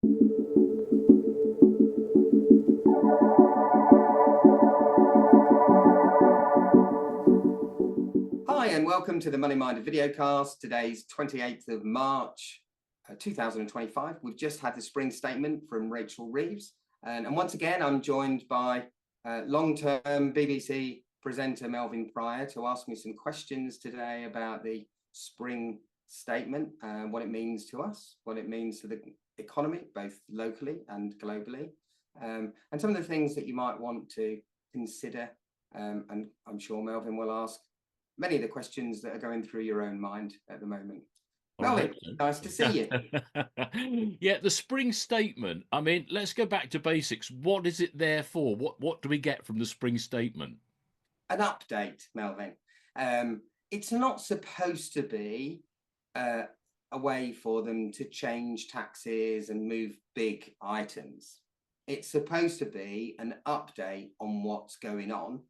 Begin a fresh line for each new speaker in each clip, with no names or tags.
Hi, and welcome to the Money Minder Videocast. Today's 28th of March, 2025. We've just had the spring statement from Rachel Reeves. And once again, I'm joined by long-term BBC presenter Melvyn Prior to ask me some questions today about the spring statement, what it means to us, what it means to the economy, both locally and globally, and some of the things that you might want to consider. And I'm sure Melvyn will ask many of the questions that are going through your own mind at the moment. Melvyn, nice to see
you. Yeah, the spring statement. I mean, let's go back to basics. What is it there for? What do we get from the spring statement?
An update, Melvyn. It's not supposed to be a way for them to change taxes and move big items. It's supposed to be an update on what's going on,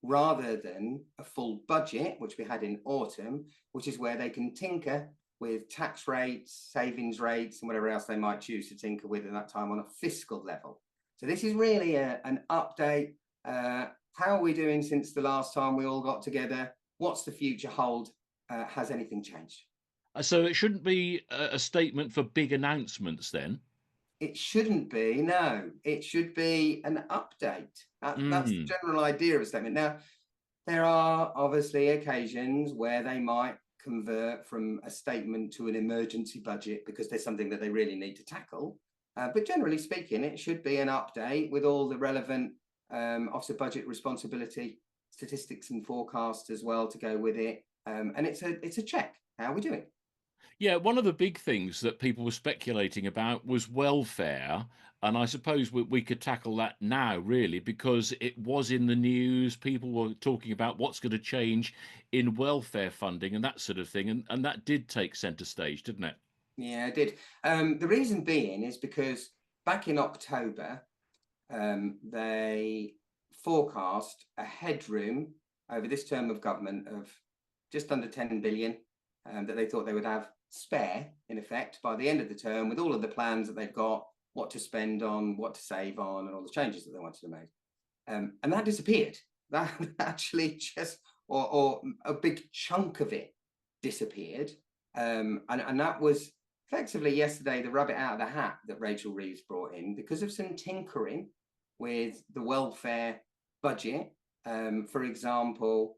rather than a full budget, which we had in autumn, which is where they can tinker with tax rates, savings rates, and whatever else they might choose to tinker with at that time on a fiscal level. So this is really an update. How are we doing since the last time we all got together? What's the future hold? Has anything changed?
So it shouldn't be a statement for big announcements then?
It shouldn't be, no. It should be an update. That's the general idea of a statement. Now, there are obviously occasions where they might convert from a statement to an emergency budget because there's something that they really need to tackle. But generally speaking, it should be an update with all the relevant Office of Budget Responsibility statistics and forecasts as well to go with it. And it's a check. How are we doing?
Yeah, one of the big things that people were speculating about was welfare. And I suppose we could tackle that now, really, because it was in the news. People were talking about what's going to change in welfare funding and that sort of thing. And that did take centre stage, didn't it?
Yeah, it did. The reason being is because back in October, they forecast a headroom over this term of government of just under 10 billion that they thought they would have spare, in effect, by the end of the term, with all of the plans that they've got, what to spend on, what to save on, and all the changes that they wanted to make. And that disappeared. That actually just, or a big chunk of it disappeared. And that was effectively yesterday the rabbit out of the hat that Rachel Reeves brought in because of some tinkering with the welfare budget. For example,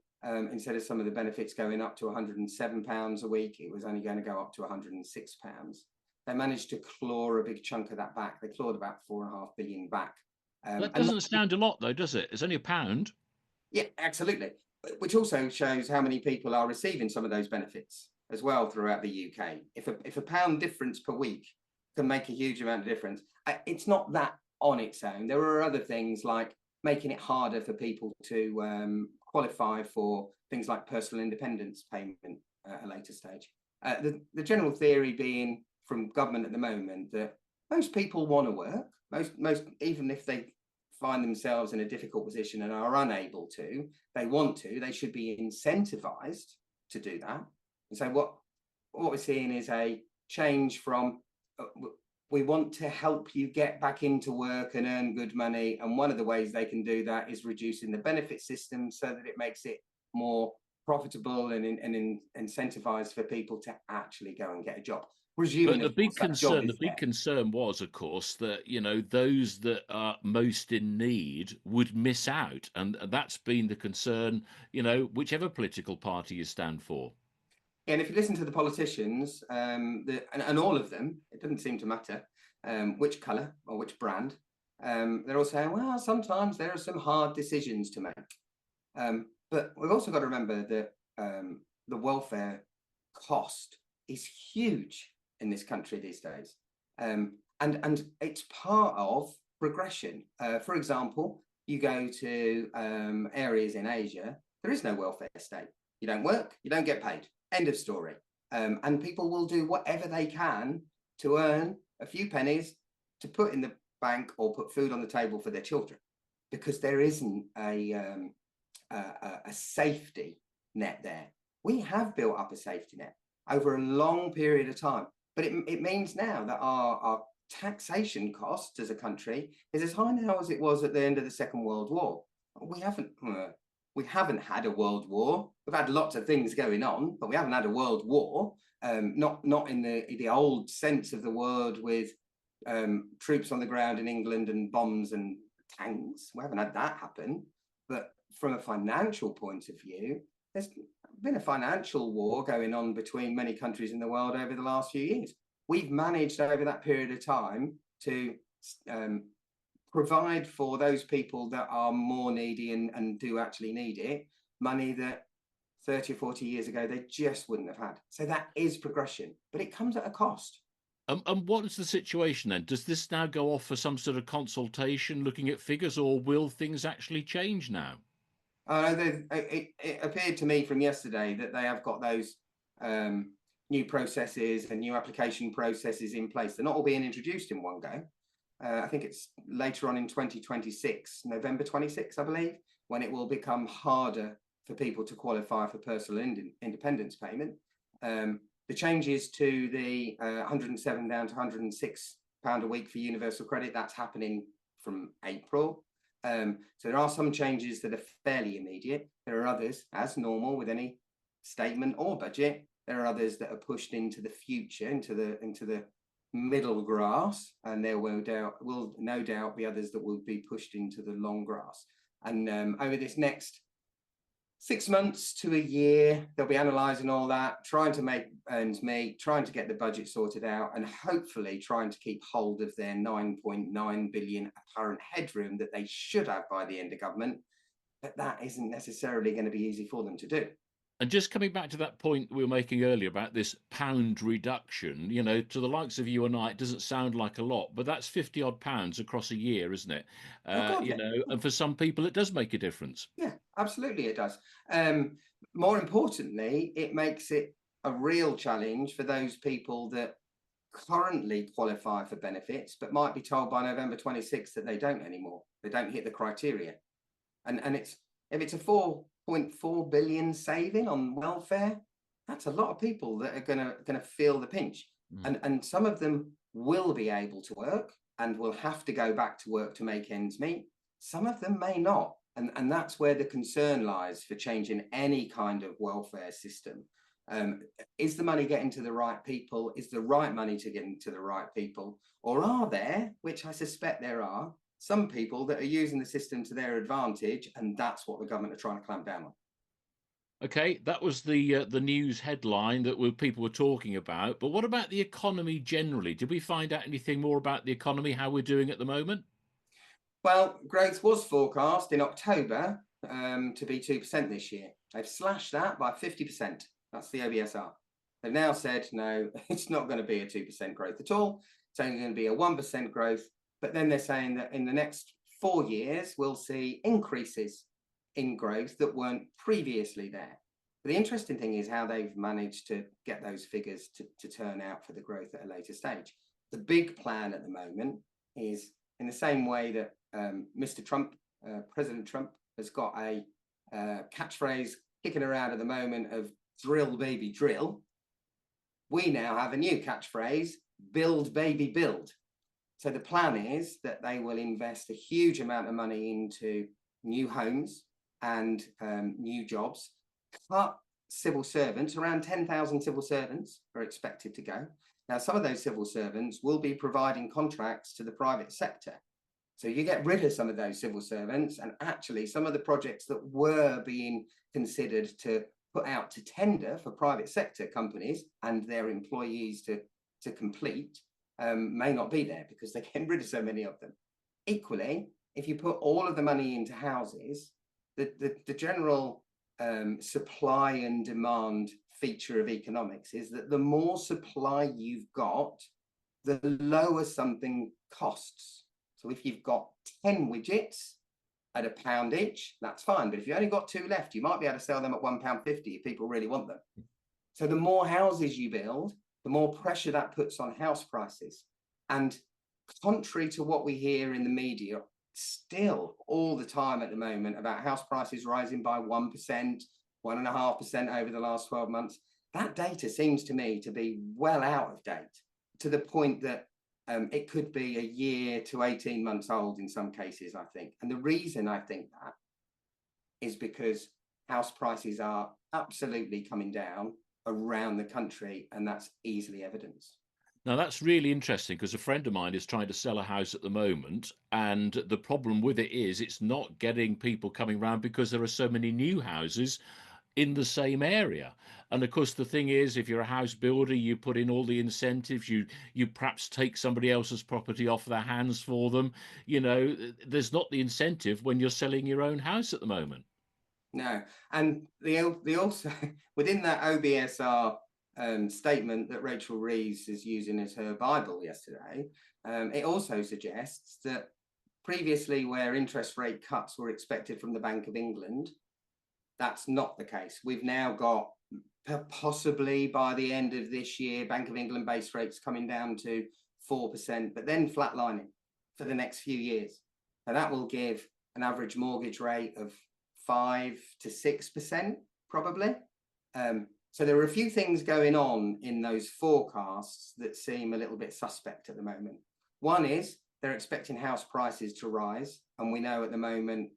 instead of some of the benefits going up to £107 a week, it was only going to go up to £106. They managed to claw a big chunk of that back. They clawed about 4.5 billion back.
That doesn't sound a lot, though, does it? It's only £1.
Yeah, absolutely. Which also shows how many people are receiving some of those benefits as well throughout the UK. If a pound difference per week can make a huge amount of difference, it's not that on its own. There are other things like making it harder for people to qualify for things like personal independence payment at a later stage. The general theory being from government at the moment that most people want to work, most even if they find themselves in a difficult position and are unable to, they want to, they should be incentivized to do that. And so what we're seeing is a change from we want to help you get back into work and earn good money. And one of the ways they can do that is reducing the benefit system so that it makes it more profitable and incentivized for people to actually go and get a job. Presuming,
But the
of course,
big
that job
concern,
is
the big
there.
concern was, of course, that those that are most in need would miss out, and that's been the concern. Whichever political party you stand for.
And if you listen to the politicians, and all of them, it doesn't seem to matter which colour or which brand, they're all saying, well, sometimes there are some hard decisions to make. But we've also got to remember that the welfare cost is huge in this country these days. And it's part of progression. For example, you go to areas in Asia, there is no welfare state. You don't work, you don't get paid. End of story. And people will do whatever they can to earn a few pennies to put in the bank or put food on the table for their children, because there isn't a safety net there. We have built up a safety net over a long period of time, but it means now that our taxation cost as a country is as high now as it was at the end of the Second World War. We haven't had a world war. We've had lots of things going on, but we haven't had a world war. Not in the old sense of the word, with troops on the ground in England and bombs and tanks. We haven't had that happen. But from a financial point of view, there's been a financial war going on between many countries in the world over the last few years. We've managed over that period of time to provide for those people that are more needy and do actually need it, money that 30 or 40 years ago they just wouldn't have had. So that is progression, but it comes at a cost.
And what is the situation then? Does this now go off for some sort of consultation looking at figures, or will things actually change now?
It appeared to me from yesterday that they have got those new processes and new application processes in place. They're not all being introduced in one go. I think it's later on in 2026, November 26, I believe, when it will become harder for people to qualify for personal independence payment. The changes to the 107 down to 106 pound a week for universal credit, that's happening from April. So there are some changes that are fairly immediate. There are others, as normal with any statement or budget, there are others that are pushed into the future, into the middle grass, and there will no doubt be others that will be pushed into the long grass. And over this next 6 months to a year, they'll be analysing all that, trying to make ends meet, trying to get the budget sorted out, and hopefully trying to keep hold of their 9.9 billion apparent headroom that they should have by the end of government. But that isn't necessarily going to be easy for them to do.
And just coming back to that point we were making earlier about this pound reduction, you know, to the likes of you and I, it doesn't sound like a lot, but that's 50 odd pounds across a year, isn't it?
God,
You
yeah.
know, and for some people, it does make a difference.
Yeah, absolutely it does. More importantly, it makes it a real challenge for those people that currently qualify for benefits, but might be told by November 26th that they don't anymore. They don't hit the criteria. And if it's a 4.4 billion saving on welfare, that's a lot of people that are gonna feel the pinch. And some of them will be able to work and will have to go back to work to make ends meet. Some of them may not. And that's where the concern lies for changing any kind of welfare system. Is the money getting to the right people? Is the right money to get to the right people? Or are there, which I suspect there are, some people that are using the system to their advantage, and that's what the government are trying to clamp down on.
Okay, that was the news headline that people were talking about. But what about the economy generally? Did we find out anything more about the economy, how we're doing at the moment?
Well, growth was forecast in October to be 2% this year. They've slashed that by 50%. That's the OBSR. They've now said, no, it's not going to be a 2% growth at all. It's only going to be a 1% growth. But then they're saying that in the next 4 years, we'll see increases in growth that weren't previously there. But the interesting thing is how they've managed to get those figures to turn out for the growth at a later stage. The big plan at the moment is, in the same way that Mr. Trump, President Trump, has got a catchphrase kicking around at the moment of drill, baby, drill. We now have a new catchphrase, build, baby, build. So the plan is that they will invest a huge amount of money into new homes and new jobs, cut civil servants. Around 10,000 civil servants are expected to go. Now, some of those civil servants will be providing contracts to the private sector. So you get rid of some of those civil servants, and actually some of the projects that were being considered to put out to tender for private sector companies and their employees to complete may not be there because they're getting rid of so many of them. Equally, if you put all of the money into houses, the general supply and demand feature of economics is that the more supply you've got, the lower something costs. So if you've got 10 widgets at £1 each, that's fine. But if you only got 2 left, you might be able to sell them at £1.50 if people really want them. So the more houses you build, the more pressure that puts on house prices. And contrary to what we hear in the media, still all the time at the moment about house prices rising by 1%, 1.5% over the last 12 months, that data seems to me to be well out of date, to the point that It could be a year to 18 months old in some cases, I think. And the reason I think that is because house prices are absolutely coming down around the country, and that's easily evidenced.
Now, that's really interesting because a friend of mine is trying to sell a house at the moment. And the problem with it is it's not getting people coming round because there are so many new houses in the same area. And of course, the thing is, if you're a house builder, you put in all the incentives, you perhaps take somebody else's property off their hands for them. There's not the incentive when you're selling your own house at the moment.
No, and the also within that OBSR statement that Rachel Reeves is using as her Bible yesterday, it also suggests that previously, where interest rate cuts were expected from the Bank of England, that's not the case. We've now got, possibly by the end of this year, Bank of England base rates coming down to 4%, but then flatlining for the next few years. And that will give an average mortgage rate of 5 to 6%, probably. So there are a few things going on in those forecasts that seem a little bit suspect at the moment. One is they're expecting house prices to rise. And we know at the moment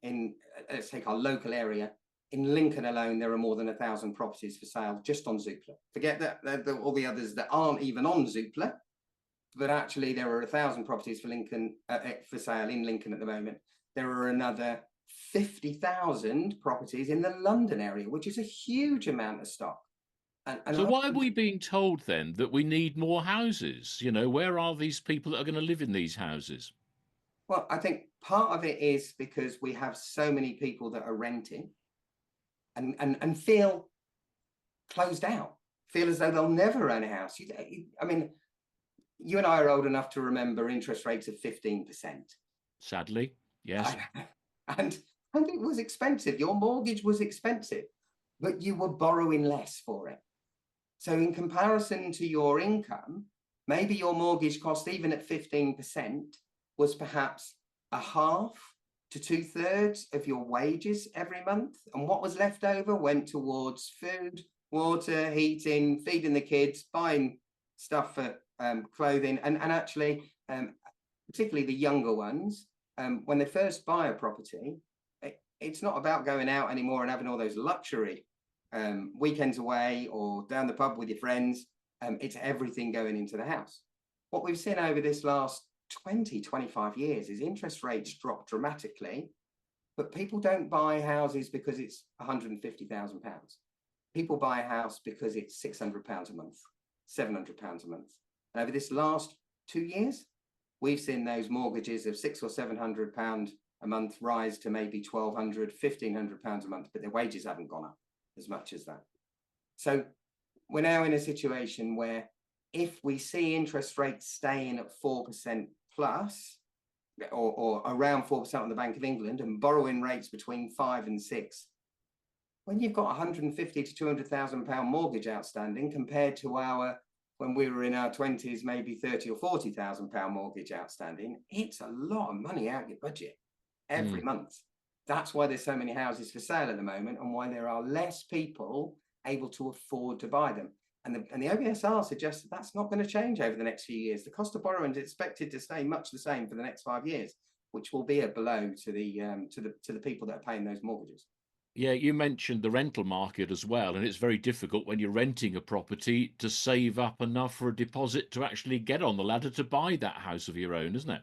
let's take our local area, in Lincoln alone, there are more than 1,000 properties for sale just on Zoopla. Forget that all the others that aren't even on Zoopla, but actually there are 1,000 properties for Lincoln for sale in Lincoln at the moment. There are another 50,000 properties in the London area, which is a huge amount of stock.
So why are we being told then that we need more houses? Where are these people that are going to live in these houses?
Well, I think part of it is because we have so many people that are renting and feel closed out, feel as though they'll never own a house. I mean, you and I are old enough to remember interest rates of 15%.
Sadly, yes.
And it was expensive. Your mortgage was expensive, but you were borrowing less for it. So in comparison to your income, maybe your mortgage cost, even at 15%, was perhaps a half to 2/3 of your wages every month. And what was left over went towards food, water, heating, feeding the kids, buying stuff for clothing. And actually, particularly the younger ones, when they first buy a property, it's not about going out anymore and having all those luxury weekends away or down the pub with your friends. It's everything going into the house. What we've seen over this last 20, 25 years is interest rates drop dramatically, but people don't buy houses because it's £150,000. People buy a house because it's £600 a month, £700 a month. And over this last 2 years, we've seen those mortgages of £600 or £700 a month rise to maybe £1,200, £1,500 a month, but their wages haven't gone up as much as that. So we're now in a situation where if we see interest rates staying at 4% plus, or around 4% on the Bank of England, and borrowing rates between 5 and 6, when you've got £150,000 to £200,000 mortgage outstanding compared to when we were in our 20s, maybe £30,000 or £40,000 mortgage outstanding, it's a lot of money out your budget every month. That's why there's so many houses for sale at the moment, and why there are less people able to afford to buy them. And the OBSR suggests that that's not going to change over the next few years. The cost of borrowing is expected to stay much the same for the next 5 years, which will be a blow to the people that are paying those mortgages.
Yeah, you mentioned the rental market as well, and it's very difficult when you're renting a property to save up enough for a deposit to actually get on the ladder to buy that house of your own, isn't it?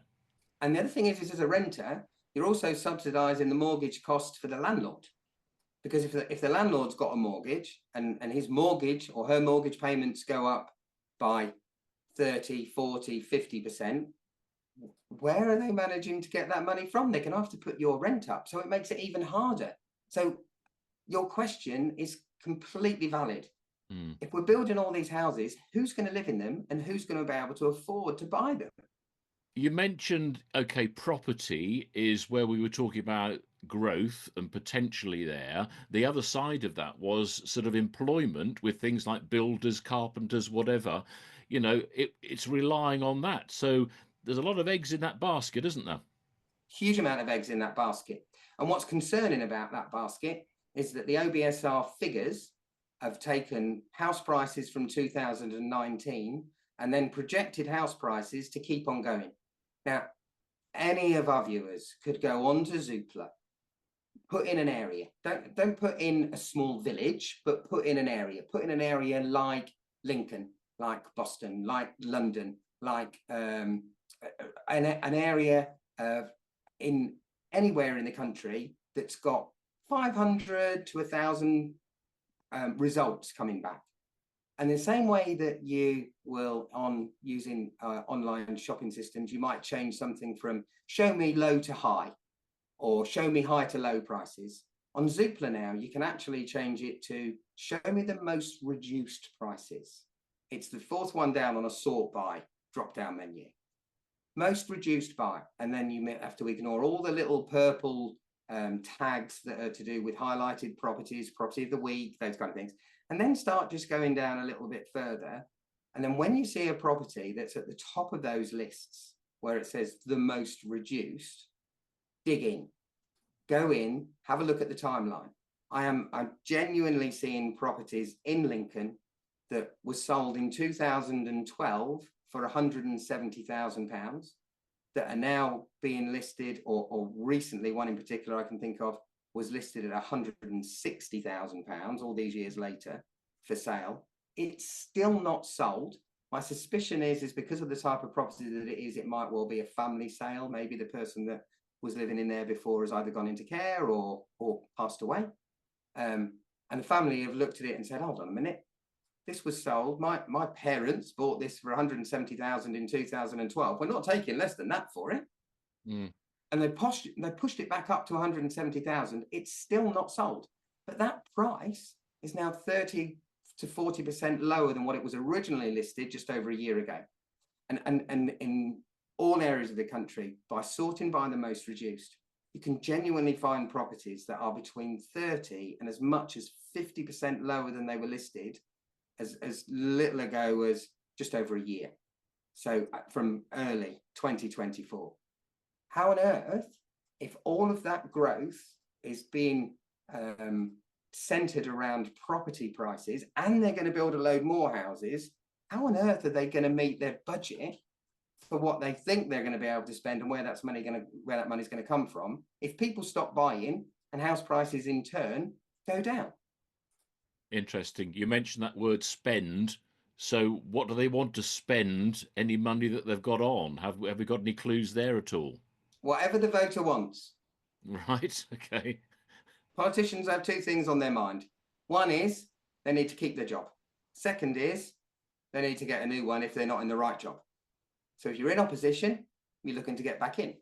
And the other thing is as a renter, you're also subsidising the mortgage cost for the landlord. Because if the landlord's got a mortgage and his mortgage or her mortgage payments go up by 30, 40, 50%, where are they managing to get that money from? They're going to have to put your rent up. So it makes it even harder. So your question is completely valid. If we're building all these houses, who's going to live in them and who's going to be able to afford to buy them?
You mentioned, okay, property is where we were talking about growth and potentially there. The other side of that was sort of employment with things like builders, carpenters, whatever. It's relying on that. So there's a lot of eggs in that basket, isn't there?
Huge amount of eggs in that basket. And what's concerning about that basket is that the OBSR figures have taken house prices from 2019 and then projected house prices to keep on going. Now, any of our viewers could go on to Zoopla, put in an area. Don't put in a small village, but put in an area. Put in an area like Lincoln, like Boston, like London, like an area in anywhere in the country that's got 500 to 1,000 results coming back. And the same way that you will, on using online shopping systems, you might change something from show me low to high or show me high to low prices. On Zoopla now, you can actually change it to show me the most reduced prices. It's the fourth one down on a sort by drop-down menu. Most reduced by, and then you have to ignore all the little purple tags that are to do with highlighted properties, property of the week, those kind of things. And then start just going down a little bit further. And then when you see a property that's at the top of those lists where it says the most reduced, dig in, go in, have a look at the timeline. I'm genuinely seeing properties in Lincoln that was sold in 2012 for £170,000 that are now being listed, or recently one in particular I can think of was listed at £160,000 all these years later for sale. It's still not sold. My suspicion is because of the type of property that it is, it might well be a family sale. Maybe the person that was living in there before has either gone into care or passed away. And the family have looked at it and said, hold on a minute, this was sold. My parents bought this for 170,000 in 2012. We're not taking less than that for it. Mm. And they pushed it back up to 170,000. It's still not sold. But that price is now 30 to 40% lower than what it was originally listed just over a year ago. And in all areas of the country, by sorting by the most reduced, you can genuinely find properties that are between 30 and as much as 50% lower than they were listed as little ago as just over a year. So from early 2024. How on earth, if all of that growth is being centered around property prices and they're going to build a load more houses, how on earth are they going to meet their budget for what they think they're going to be able to spend and where that money's going to come from if people stop buying and house prices in turn go down?
Interesting. You mentioned that word spend. So what do they want to spend any money that they've got on? Have we got any clues there at all?
Whatever the voter wants.
Right. Okay.
Politicians have two things on their mind. One is they need to keep their job. Second is they need to get a new one if they're not in the right job. So if you're in opposition, you're looking to get back in.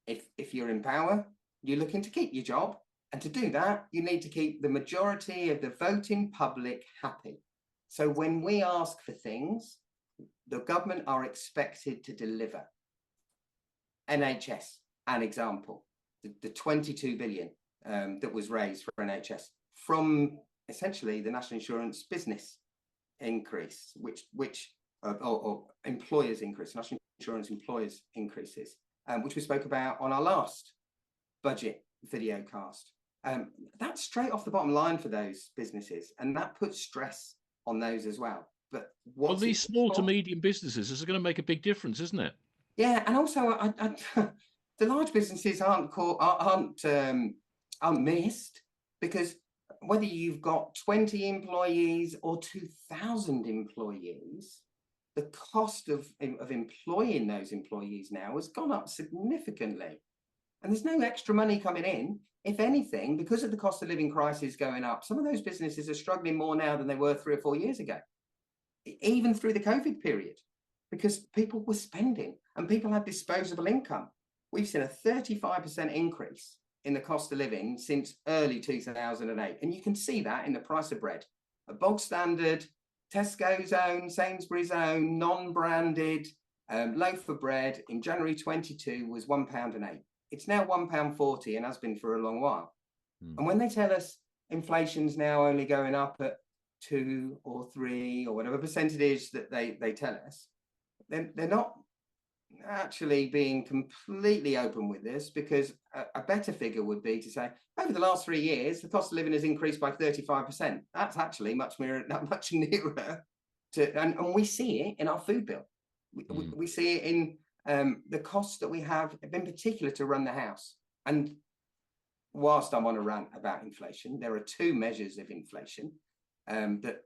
If you're in power, you're looking to keep your job. And to do that, you need to keep the majority of the voting public happy. So when we ask for things, the government are expected to deliver. NHS, an example, the 22 billion that was raised for NHS from essentially the national insurance business increase, or employers increase, national insurance employers increases, which we spoke about on our last budget video cast. That's straight off the bottom line for those businesses, and that puts stress on those as well. But
these small to medium businesses is going to make a big difference, isn't it?
Yeah, and also the large businesses aren't missed, because whether you've got 20 employees or 2,000 employees, the cost of employing those employees now has gone up significantly. And there's no extra money coming in. If anything, because of the cost of living crisis going up, some of those businesses are struggling more now than they were 3 or 4 years ago, even through the COVID period, because people were spending and people had disposable income. We've seen a 35% increase in the cost of living since early 2008. And you can see that in the price of bread. A bog standard, Tesco's own, Sainsbury's own, non-branded loaf of bread in January 22 was £1.08. It's now £1.40 and has been for a long while. And when they tell us inflation's now only going up at 2 or 3 or whatever percentage that they tell us, they're not actually being completely open with this, because a better figure would be to say over the last 3 years the cost of living has increased by 35%. That's actually much nearer and we see it in our food bill. We see it in the costs that we have, in particular, to run the house. And whilst I'm on a rant about inflation, there are two measures of inflation that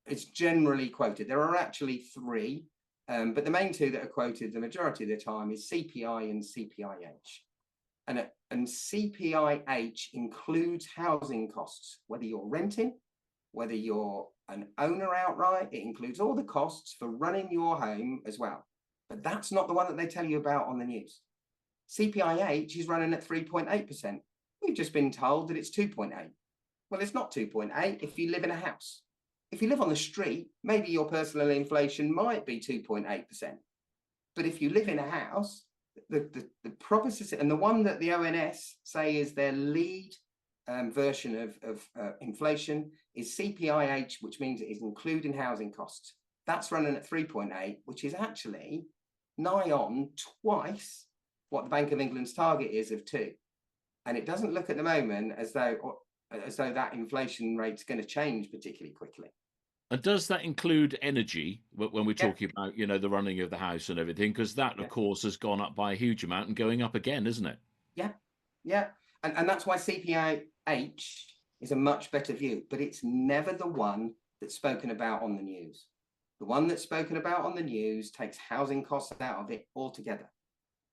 it's generally quoted. There are actually three, but the main two that are quoted the majority of the time is CPI and CPIH. And CPIH includes housing costs, whether you're renting, whether you're an owner outright, it includes all the costs for running your home as well. But that's not the one that they tell you about on the news. CPIH is running at 3.8%. We've just been told that it's 2.8. Well, it's not 2.8 if you live in a house. If you live on the street, maybe your personal inflation might be 2.8%. But if you live in a house, the proper, and the one that the ONS say is their lead version of inflation is CPIH, which means it is including housing costs. That's running at 3.8, which is actually nigh on twice what the Bank of England's target is of 2. And it doesn't look at the moment as though that inflation rate's going to change particularly quickly.
And does that include energy when we're talking about, the running of the house and everything? Because that, of course, has gone up by a huge amount and going up again, isn't it?
Yeah. And that's why CPIH is a much better view, but it's never the one that's spoken about on the news. The one that's spoken about on the news takes housing costs out of it altogether.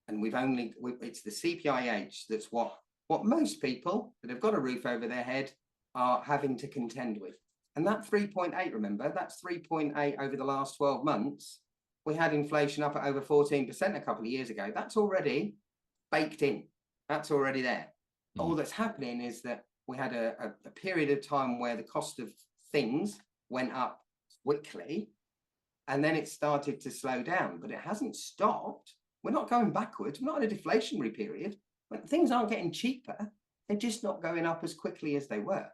And it's the CPIH that's what most people that have got a roof over their head are having to contend with. And that 3.8, remember, that's 3.8 over the last 12 months. We had inflation up at over 14% a couple of years ago. That's already baked in. That's already there. All that's happening is that we had a period of time where the cost of things went up quickly, and then it started to slow down, but it hasn't stopped. We're not going backwards. We're not in a deflationary period. When things aren't getting cheaper, they're just not going up as quickly as they were.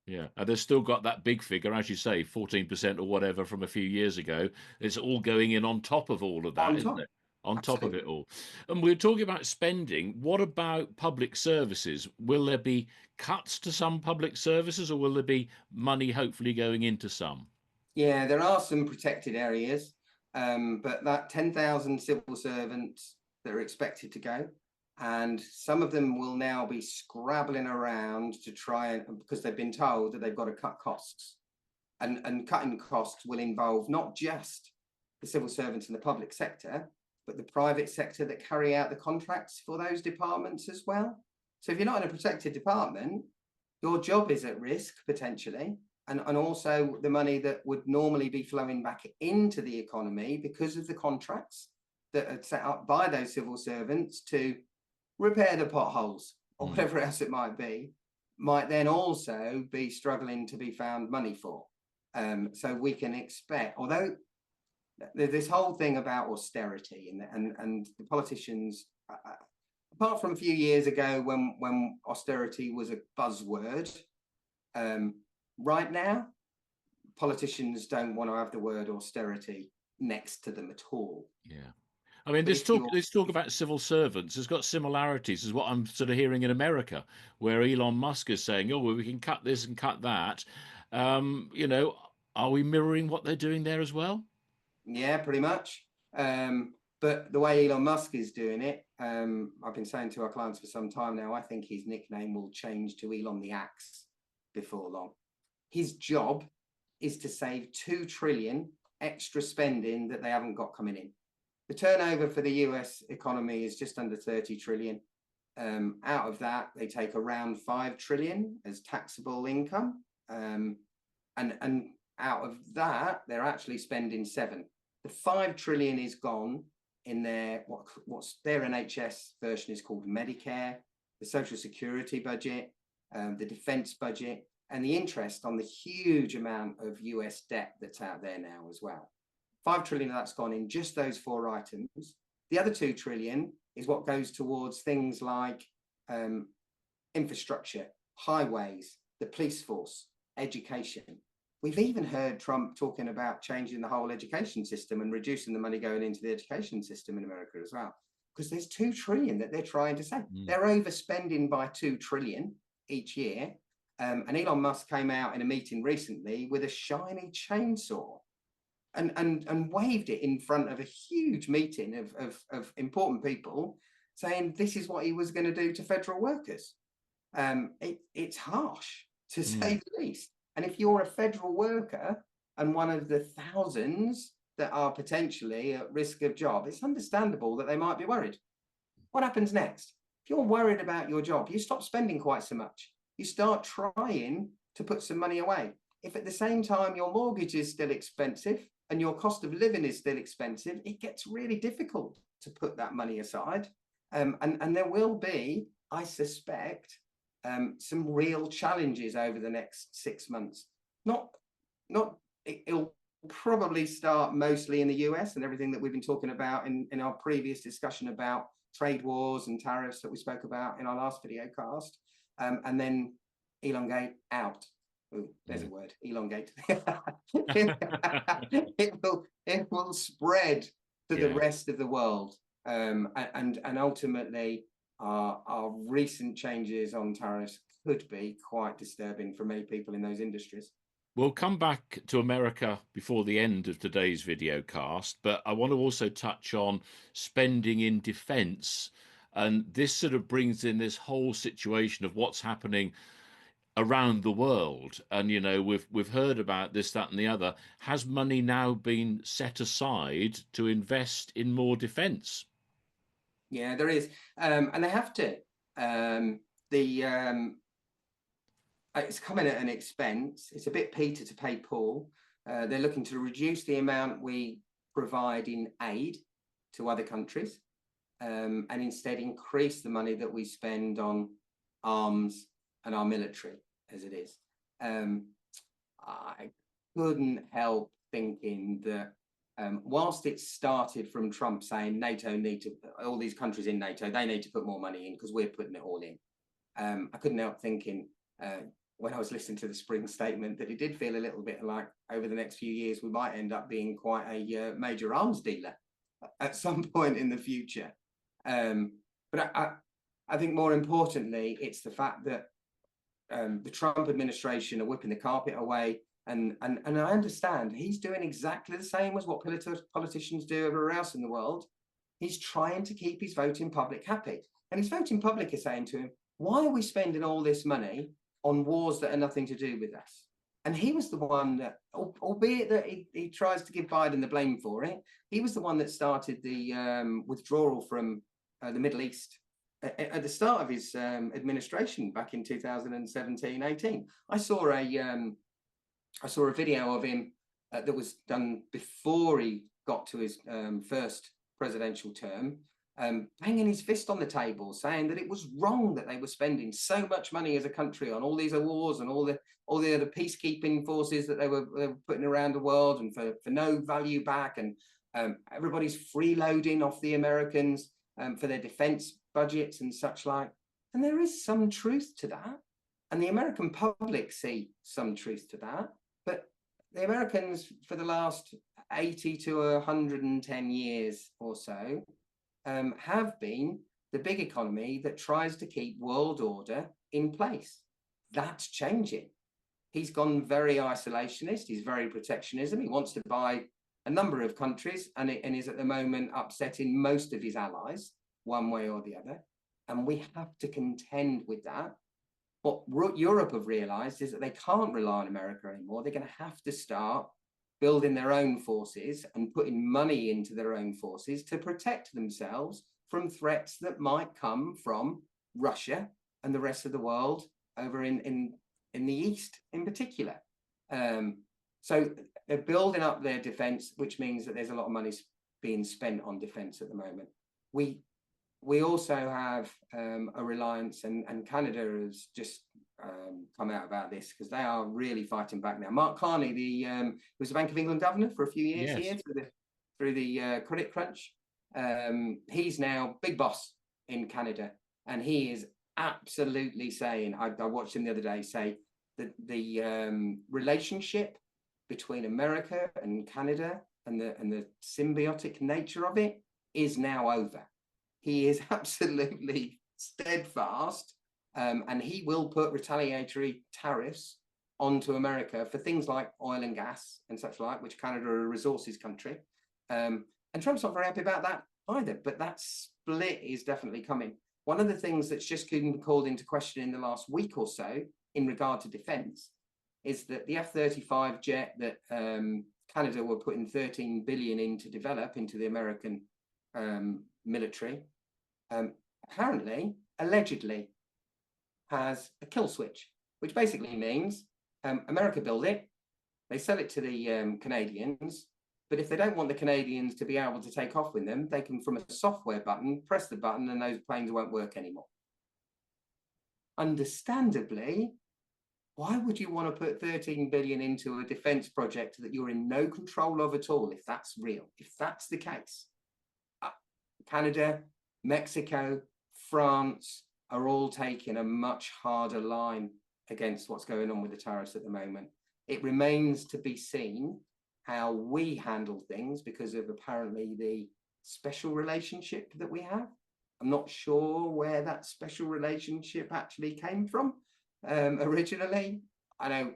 Yeah, and they've still got that big figure, as you say, 14% or whatever from a few years ago. It's all going in on top of all of that, isn't it? On top of it all. And we're talking about spending. What about public services? Will there be cuts to some public services, or will there be money hopefully going into some?
Yeah, there are some protected areas, but that 10,000 civil servants that are expected to go, and some of them will now be scrabbling around to try because they've been told that they've got to cut costs. And cutting costs will involve not just the civil servants in the public sector, but the private sector that carry out the contracts for those departments as well. So if you're not in a protected department, your job is at risk potentially. And also the money that would normally be flowing back into the economy because of the contracts that are set up by those civil servants to repair the potholes or whatever else it might be, might then also be struggling to be found money for. So we can expect, although there's this whole thing about austerity and the politicians, apart from a few years ago when austerity was a buzzword, right now, politicians don't want to have the word austerity next to them at all.
Yeah. I mean, this talk about civil servants has got similarities as what I'm sort of hearing in America, where Elon Musk is saying, oh, well, we can cut this and cut that. Are we mirroring what they're doing there as well?
Yeah, pretty much. But the way Elon Musk is doing it, I've been saying to our clients for some time now, I think his nickname will change to Elon the Axe before long. His job is to save 2 trillion extra spending that they haven't got coming in. The turnover for the US economy is just under 30 trillion. Out of that, they take around 5 trillion as taxable income. And out of that, they're actually spending 7. The 5 trillion is gone in their, what's their NHS version is called Medicare, the Social Security budget, the defense budget, and the interest on the huge amount of US debt that's out there now as well. 5 trillion of that's gone in just those 4 items. The other 2 trillion is what goes towards things like infrastructure, highways, the police force, education. We've even heard Trump talking about changing the whole education system and reducing the money going into the education system in America as well, because there's 2 trillion that they're trying to save. They're overspending by 2 trillion each year. And Elon Musk came out in a meeting recently with a shiny chainsaw and waved it in front of a huge meeting of important people, saying this is what he was going to do to federal workers. It's harsh, to say the least. And if you're a federal worker and one of the thousands that are potentially at risk of job, it's understandable that they might be worried. What happens next? If you're worried about your job, you stop spending quite so much. You start trying to put some money away. If at the same time your mortgage is still expensive and your cost of living is still expensive, it gets really difficult to put that money aside. And there will be, I suspect, some real challenges over the next 6 months. It'll probably start mostly in the US and everything that we've been talking about in our previous discussion about trade wars and tariffs that we spoke about in our last video cast, and then elongate out. Ooh, there's a word, elongate. it will spread to the rest of the world, and ultimately our recent changes on tariffs could be quite disturbing for many people in those industries.
We'll come back to America before the end of today's video cast, but I want to also touch on spending in defence. And this sort of brings in this whole situation of what's happening around the world. And, you know, we've heard about this, that and the other. Has money now been set aside to invest in more defence?
Yeah, there is. And they have to. It's coming at an expense. It's a bit Peter to pay Paul. They're looking to reduce the amount we provide in aid to other countries, and instead increase the money that we spend on arms and our military as it is. I couldn't help thinking that whilst it started from Trump saying NATO need to, all these countries in NATO, they need to put more money in because we're putting it all in. I couldn't help thinking when I was listening to the spring statement that it did feel a little bit like over the next few years we might end up being quite a major arms dealer at some point in the future. But I think more importantly, it's the fact that the Trump administration are whipping the carpet away. And I understand he's doing exactly the same as what politicians do everywhere else in the world. He's trying to keep his voting public happy. And his voting public is saying to him, why are we spending all this money on wars that are nothing to do with us? And he was the one that, albeit that he tries to give Biden the blame for it, he was the one that started the withdrawal from the Middle East at the start of his administration back in 2017-18. I saw a video of him that was done before he got to his first presidential term, banging his fist on the table, saying that it was wrong that they were spending so much money as a country on all these wars and all the other peacekeeping forces that they were putting around the world, and for no value back, and everybody's freeloading off the Americans for their defense budgets and such like. And there is some truth to that, and the American public see some truth to that. But the Americans, for the last 80 to 110 years or so, have been the big economy that tries to keep world order in place. That's changing. He's gone very isolationist. He's very protectionism. He wants to buy a number of countries, and is at the moment upsetting most of his allies one way or the other. And we have to contend with that. What Europe have realized is that they can't rely on America anymore. They're going to have to start building their own forces and putting money into their own forces to protect themselves from threats that might come from Russia and the rest of the world over in the East in particular. So they're building up their defense, which means that there's a lot of money being spent on defense at the moment. We also have a reliance, and Canada has just come out about this because they are really fighting back now. Mark Carney, who was the Bank of England governor for a few years here through the credit crunch, he's now big boss in Canada, and he is absolutely saying, I watched him the other day say that the relationship between America and Canada and the symbiotic nature of it is now over. He is absolutely steadfast, and he will put retaliatory tariffs onto America for things like oil and gas and such like, which Canada are a resources country. And Trump's not very happy about that either, but that split is definitely coming. One of the things that's just been called into question in the last week or so in regard to defence is that the F-35 jet that Canada were putting 13 billion in to develop into the American military, apparently, allegedly, has a kill switch, which basically means America build it, they sell it to the Canadians, but if they don't want the Canadians to be able to take off with them, they can, from a software button, press the button and those planes won't work anymore. Understandably, why would you want to put 13 billion into a defense project that you're in no control of at all, if that's real, if that's the case? Canada, Mexico, France are all taking a much harder line against what's going on with the tariffs at the moment. It remains to be seen how we handle things because of apparently the special relationship that we have. I'm not sure where that special relationship actually came from originally. I know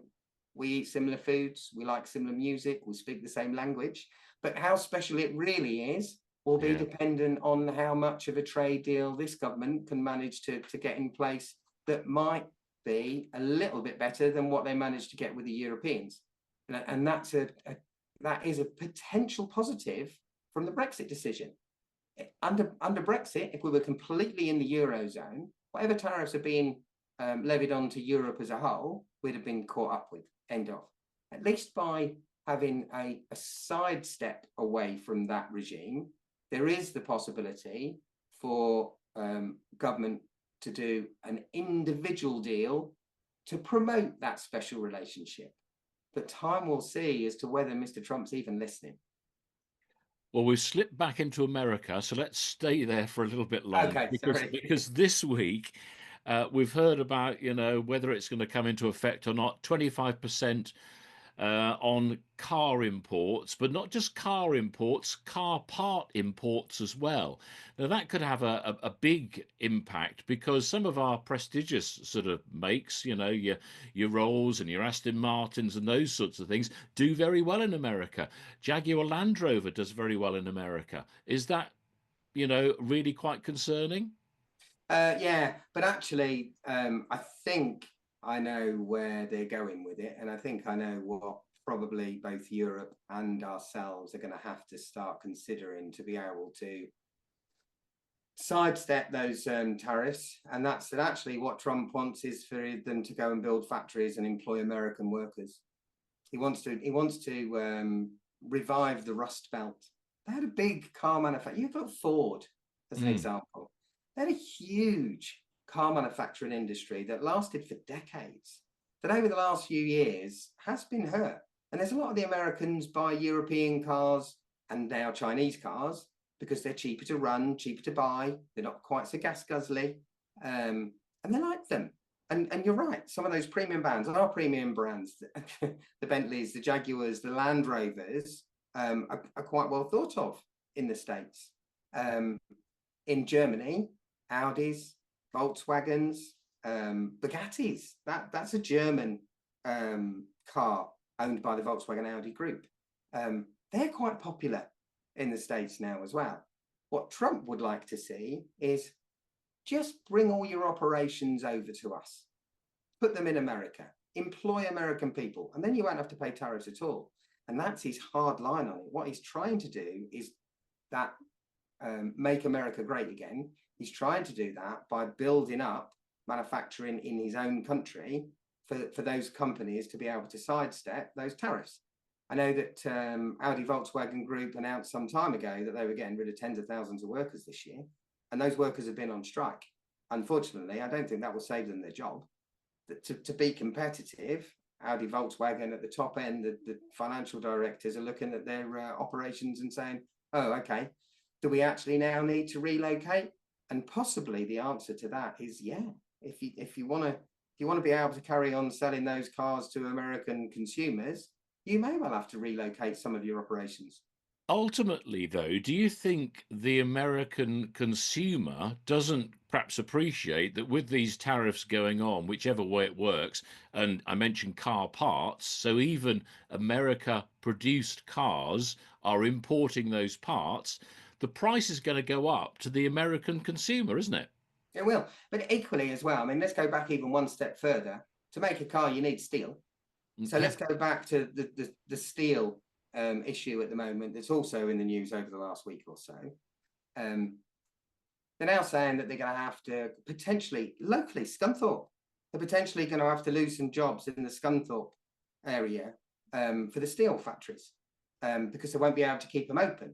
we eat similar foods, we like similar music, we speak the same language, but how special it really is will be dependent on how much of a trade deal this government can manage to get in place that might be a little bit better than what they managed to get with the Europeans. And that is a potential positive from the Brexit decision. Under Brexit, if we were completely in the Eurozone, whatever tariffs are being levied onto Europe as a whole, we'd have been caught up with, end of. At least by having a sidestep away from that regime, there is the possibility for government to do an individual deal to promote that special relationship. But time will see as to whether Mr. Trump's even listening.
Well, we've slipped back into America, so let's stay there for a little bit longer.
Okay,
because this week we've heard about, whether it's going to come into effect or not, 25% on car imports, but not just car imports, car part imports as well. Now, that could have a big impact because some of our prestigious sort of makes, your Rolls and your Aston Martins and those sorts of things do very well in America. Jaguar Land Rover does very well in America. Is that, really quite concerning?
Yeah, but actually, I think I know where they're going with it, and I think I know what probably both Europe and ourselves are going to have to start considering to be able to sidestep those tariffs. And that's actually what Trump wants, is for them to go and build factories and employ American workers. He wants to revive the Rust Belt. They had a big car manufacturer. You've got Ford as an example. They had a huge car manufacturing industry that lasted for decades, that over the last few years has been hurt. And there's a lot of the Americans buy European cars and now Chinese cars because they're cheaper to run, cheaper to buy. They're not quite so gas guzzly, and they like them. And you're right, some of those premium brands are premium brands. The Bentleys, the Jaguars, the Land Rovers are quite well thought of in the States. In Germany, Audis, Volkswagens, Bugattis. That's a German car owned by the Volkswagen Audi group. They're quite popular in the States now as well. What Trump would like to see is just bring all your operations over to us, put them in America, employ American people, and then you won't have to pay tariffs at all. And that's his hard line on it. What he's trying to do is that make America great again. He's trying to do that by building up manufacturing in his own country for those companies to be able to sidestep those tariffs. I know that Audi Volkswagen Group announced some time ago that they were getting rid of tens of thousands of workers this year, and those workers have been on strike. Unfortunately, I don't think that will save them their job. To be competitive, Audi Volkswagen at the top end, the financial directors are looking at their operations and saying, oh, okay, do we actually now need to relocate? And possibly the answer to that is yeah. If you want to be able to carry on selling those cars to American consumers, you may well have to relocate some of your operations.
Ultimately, though, do you think the American consumer doesn't perhaps appreciate that with these tariffs going on, whichever way it works, and I mentioned car parts, so even America produced cars are importing those parts, the price is going to go up to the American consumer, isn't it?
It will. But equally as well, I mean, let's go back even one step further. To make a car, you need steel. So
Yeah.
let's go back to the steel issue at the moment that's also in the news over the last week or so. They're now saying that they're going to have to potentially, locally, Scunthorpe, they're potentially going to have to lose some jobs in the Scunthorpe area for the steel factories because they won't be able to keep them open.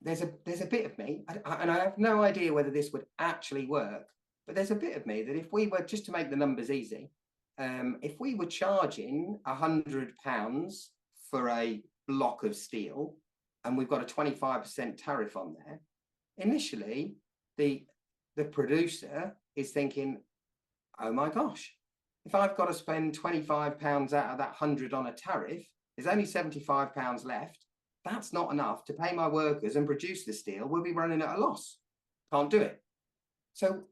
There's a bit of me, and I have no idea whether this would actually work, but there's a bit of me that if we were, just to make the numbers easy, if we were charging £100 for a block of steel, and we've got a 25% tariff on there, initially the producer is thinking, oh my gosh, if I've got to spend £25 out of that 100 on a tariff, there's only £75 left. That's not enough to pay my workers and produce the steel. We'll be running at a loss. Can't do it. So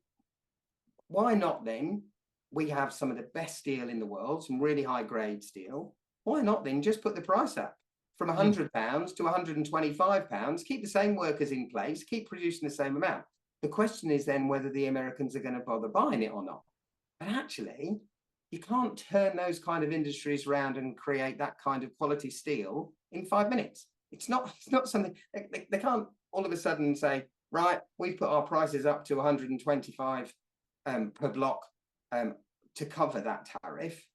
why not then? We have some of the best steel in the world, some really high grade steel. Why not then just put the price up from £100 to £125, keep the same workers in place, keep producing the same amount. The question is then whether the Americans are going to bother buying it or not. But actually, you can't turn those kind of industries around and create that kind of quality steel in 5 minutes. It's not something they can't all of a sudden say, right, we've put our prices up to 125 per block to cover that tariff.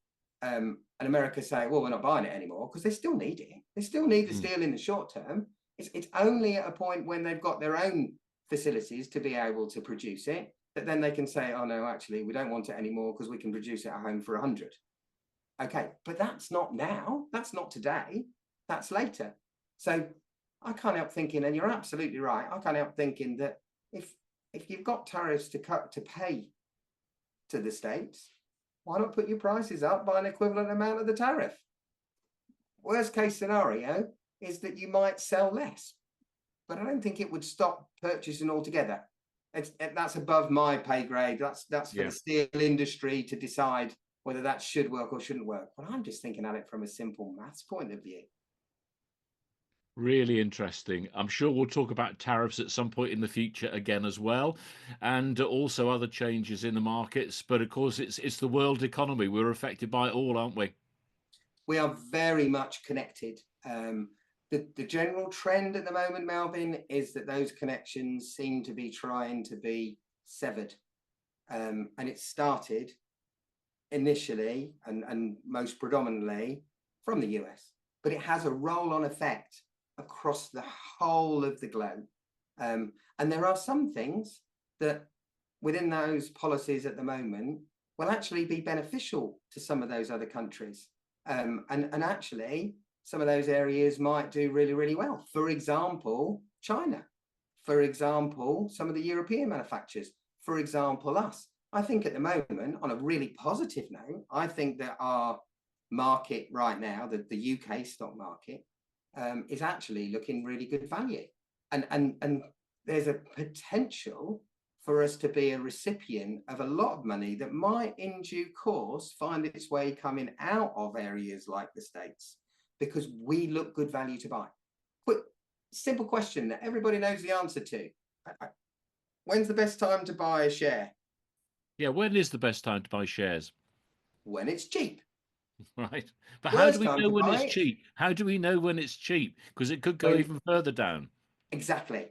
And America say, well, we're not buying it anymore, because they still need it. They still need the steel in the short term. It's only at a point when they've got their own facilities to be able to produce it that then they can say, oh no, actually, we don't want it anymore because we can produce it at home for 100. Okay, but that's not now. That's not today. That's later. So I can't help thinking, and you're absolutely right, I can't help thinking that if you've got tariffs to pay to the States, why not put your prices up by an equivalent amount of the tariff? Worst case scenario is that you might sell less, but I don't think it would stop purchasing altogether. That's above my pay grade. That's for the steel industry to decide whether that should work or shouldn't work. But I'm just thinking at it from a simple maths point of view.
Really interesting. I'm sure we'll talk about tariffs at some point in the future again as well, and also other changes in the markets. But of course, it's the world economy. We're affected by it all, aren't we?
We are very much connected. The general trend at the moment, Melvyn, is that those connections seem to be trying to be severed. And it started initially and most predominantly from the US, but it has a roll-on effect across the whole of the globe. And there are some things that within those policies at the moment will actually be beneficial to some of those other countries. And actually, some of those areas might do really, really well. For example, China. For example, some of the European manufacturers. For example, us. I think at the moment, on a really positive note, I think that our market right now, the UK stock market, is actually looking really good value. And there's a potential for us to be a recipient of a lot of money that might, in due course, find its way coming out of areas like the States, because we look good value to buy. Quick, simple question that everybody knows the answer to. When's the best time to buy a share?
Yeah, when is the best time to buy shares?
When it's cheap.
Right. But how do
Worst
we
time
know
to
when
buy
it's
it,
cheap? How do we know when it's cheap? Because it could go even further down.
Exactly.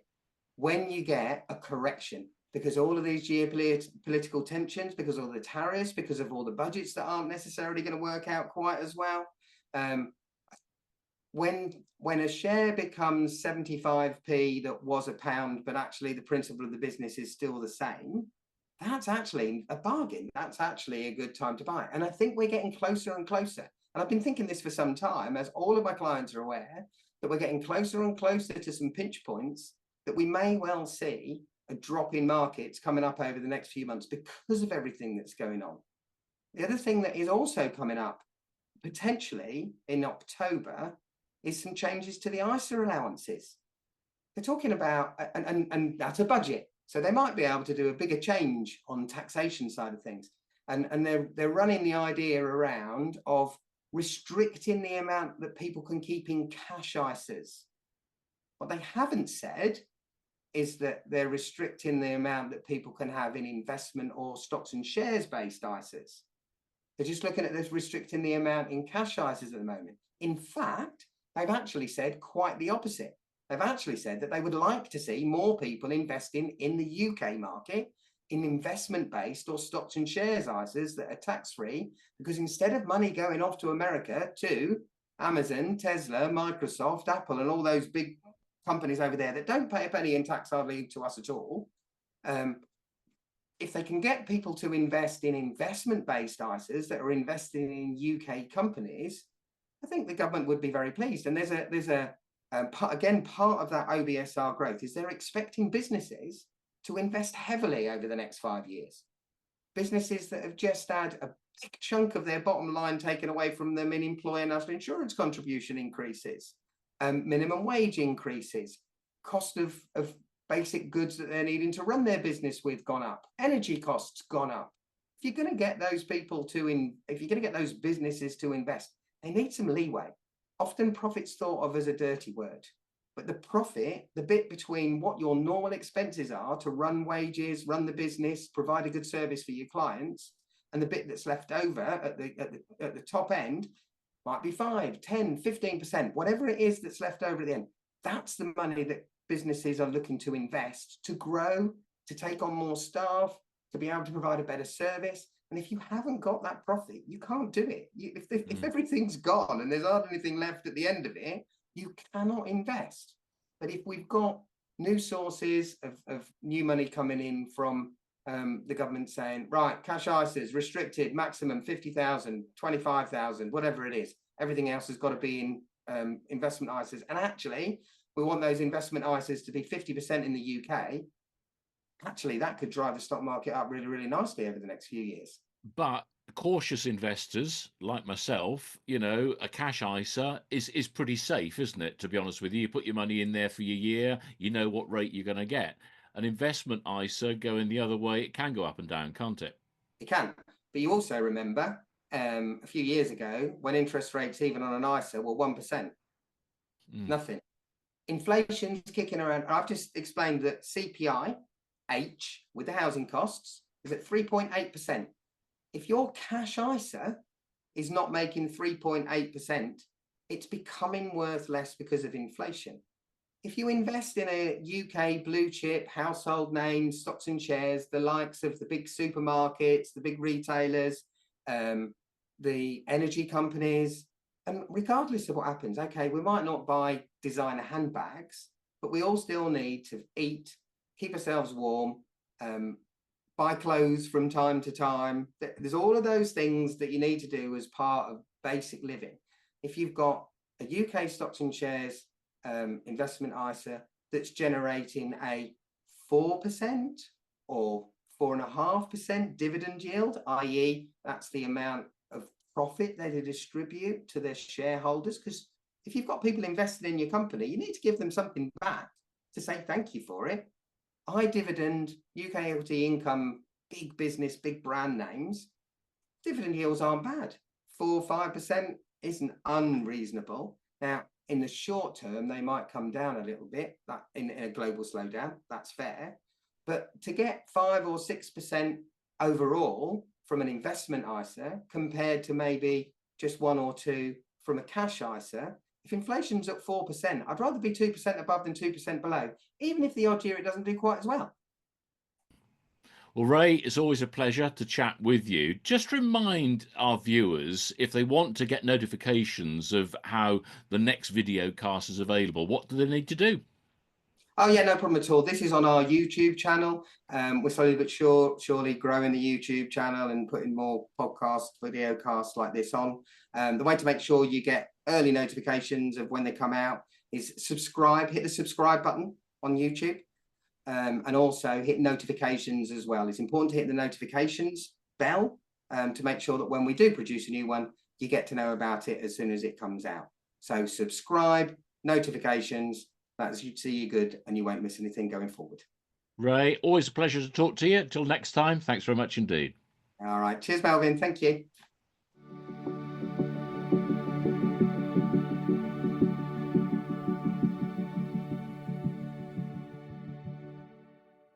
When you get a correction, because all of these geopolitical tensions, because of all the tariffs, because of all the budgets that aren't necessarily going to work out quite as well. When a share becomes 75p that was £1, but actually the principle of the business is still the same, that's actually a bargain. That's actually a good time to buy. And I think we're getting closer and closer. And I've been thinking this for some time, as all of my clients are aware, that we're getting closer and closer to some pinch points that we may well see a drop in markets coming up over the next few months because of everything that's going on. The other thing that is also coming up potentially in October is some changes to the ISA allowances. they're talking about, and that's a budget. So they might be able to do a bigger change on taxation side of things. And they're running the idea around of restricting the amount that people can keep in cash ISAs. What they haven't said is that they're restricting the amount that people can have in investment or stocks and shares based ISAs. They're just looking at this restricting the amount in cash ISAs at the moment. In fact, they've actually said quite the opposite. They've actually said that they would like to see more people investing in the UK market in investment-based or stocks and shares ISAs that are tax-free, because instead of money going off to America to Amazon, Tesla, Microsoft, Apple, and all those big companies over there that don't pay a penny in tax hardly to us at all, if they can get people to invest in investment-based ISAs that are investing in UK companies, I think the government would be very pleased. And there's a again, part of that OBSR growth is they're expecting businesses to invest heavily over the next 5 years. Businesses that have just had a big chunk of their bottom line taken away from them in employer national insurance contribution increases, minimum wage increases, cost of basic goods that they're needing to run their business with gone up, energy costs gone up. If you're going to get those people to if you're going to get those businesses to invest, they need some leeway. Often profit's thought of as a dirty word, but the profit, the bit between what your normal expenses are to run wages, run the business, provide a good service for your clients, and the bit that's left over at the top end might be 5, 10, 15%, whatever it is that's left over at the end. That's the money that businesses are looking to invest, to grow, to take on more staff, to be able to provide a better service. And if you haven't got that profit, you can't do it. If everything's gone and there's hardly anything left at the end of it, you cannot invest. But if we've got new sources of new money coming in from the government saying, right, cash ISAs restricted, maximum 50,000, 25,000, whatever it is, everything else has got to be in investment ISAs. And actually, we want those investment ISAs to be 50% in the UK. Actually, that could drive the stock market up really, really nicely over the next few years.
But cautious investors like myself, you know, a cash ISA is pretty safe, isn't it? To be honest with you, you put your money in there for your year, you know what rate you're going to get. An investment ISA going the other way, it can go up and down, can't it?
It can. But you also remember a few years ago when interest rates, even on an ISA, were 1%. Nothing. Inflation's kicking around. I've just explained that CPI H with the housing costs is at 3.8%. If your cash ISA is not making 3.8%, it's becoming worth less because of inflation. If you invest in a UK blue chip household name, stocks and shares, the likes of the big supermarkets, the big retailers, the energy companies, and regardless of what happens, okay, we might not buy designer handbags, but we all still need to eat, keep ourselves warm, buy clothes from time to time. There's all of those things that you need to do as part of basic living. If you've got a UK stocks and shares investment ISA that's generating a 4% or 4.5% dividend yield, i.e. that's the amount of profit they distribute to their shareholders, because if you've got people invested in your company, you need to give them something back to say thank you for it. High dividend, UK equity income, big business, big brand names, dividend yields aren't bad. 4 or 5% isn't unreasonable. Now, in the short term, they might come down a little bit, that in a global slowdown, that's fair. But to get 5 or 6% overall from an investment ISA compared to maybe just 1 or 2 from a cash ISA, if inflation's at 4%, I'd rather be 2% above than 2% below, even if the odd year it doesn't do quite as well.
Well, Ray, it's always a pleasure to chat with you. Just remind our viewers, if they want to get notifications of how the next video cast is available, what do they need to do?
Oh yeah, no problem at all. This is on our YouTube channel. We're slowly but surely growing the YouTube channel and putting more podcast video casts like this on. The way to make sure you get early notifications of when they come out is subscribe, hit the subscribe button on YouTube, and also hit notifications as well. It's important to hit the notifications bell to make sure that when we do produce a new one, you get to know about it as soon as it comes out. So subscribe, notifications, That should see you good, and you won't miss anything going forward.
Ray, always a pleasure to talk to you. Till next time, thanks very much indeed.
All right. Cheers, Melvyn. Thank you.